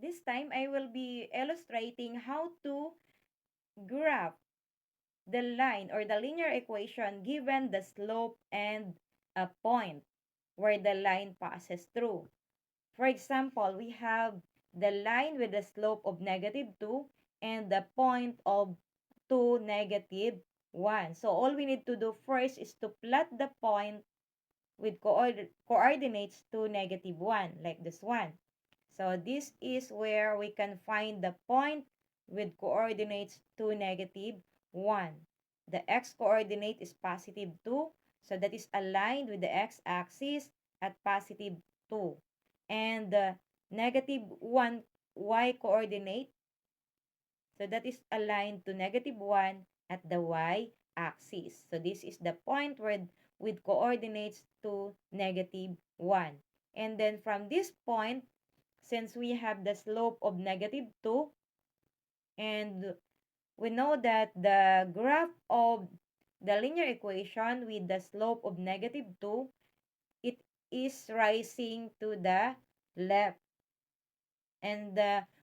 This time, I will be illustrating how to graph the line or the linear equation given the slope and a point where the line passes through. For example, we have the line with the slope of -2 and the point of 2, -1. So all we need to do first is to plot the point with coordinates to -1, like this one. So this is where we can find the point with coordinates to -1. The x-coordinate is +2, so that is aligned with the x-axis at +2. And the -1 y-coordinate, so that is aligned to -1 at the y-axis. So this is the point with coordinates to -1. And then from this point, since we have the slope of -2, and we know that the graph of the linear equation with the slope of -2, it is rising to the left. And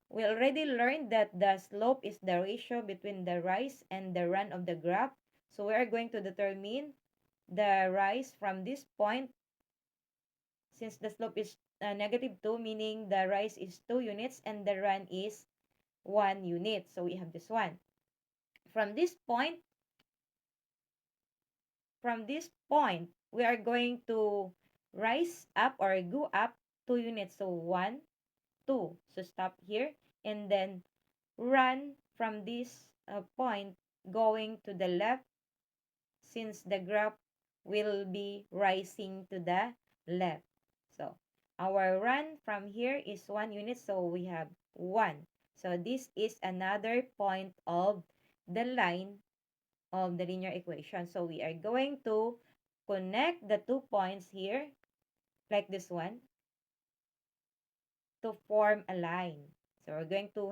we already learned that the slope is the ratio between the rise and the run of the graph. So we are going to determine the rise from this point, since the slope is -2, meaning the rise is 2 units and the run is 1 unit. So we have this one. From this point, we are going to rise up or go up 2 units. So 1, 2. So stop here and then run from this point going to the left, since the graph will be rising to the left. So our run from here is 1 unit, so we have 1. So this is another point of the line of the linear equation. So we are going to connect the 2 points here, like this one, to form a line. So we're going to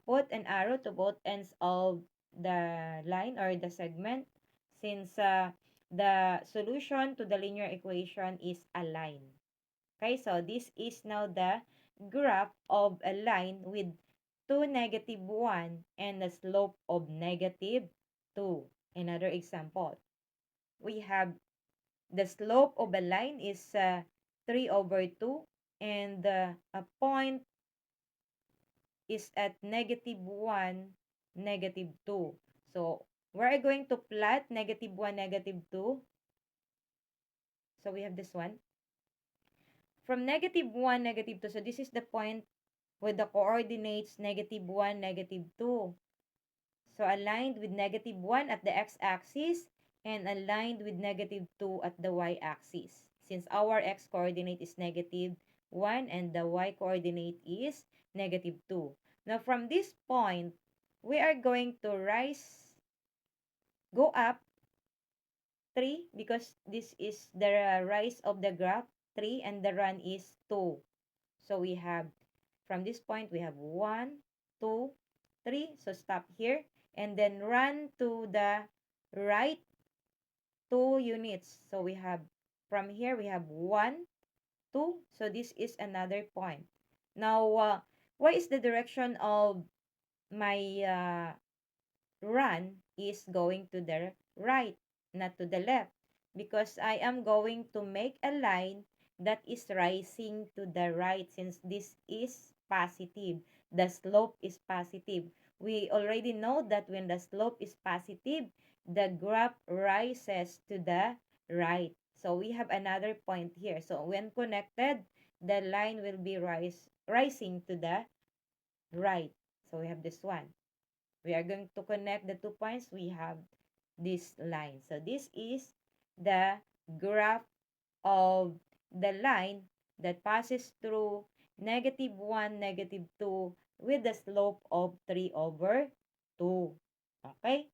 put an arrow to both ends of the line or the segment, since the solution to the linear equation is a line. Okay, so this is now the graph of a line with 2, -1 and a slope of -2. Another example, we have the slope of a line is 3/2 and a point is at -1, -2. So we're going to plot -1, -2. So we have this one. From -1, -2. So this is the point with the coordinates -1, -2. So aligned with -1 at the x-axis and aligned with -2 at the y-axis. Since our x-coordinate is -1 and the y-coordinate is -2. Now from this point, we are going to go up 3, because this is the rise of the graph, 3, and the run is 2. So we have, from this point, we have 1, 2, 3. So stop here. And then run to the right 2 units. So we have, from here, we have 1, 2. So this is another point. Now, why is the direction of my run is going to the right, not to the left? Because I am going to make a line that is rising to the right, since this is positive. The slope is positive. We already know that when the slope is positive, the graph rises to the right. So we have another point here. So when connected, the line will be rising to the right. So we have this one. We are going to connect the 2 points. We have this line. So this is the graph of the line that passes through -1, -2 with the slope of 3/2. Okay?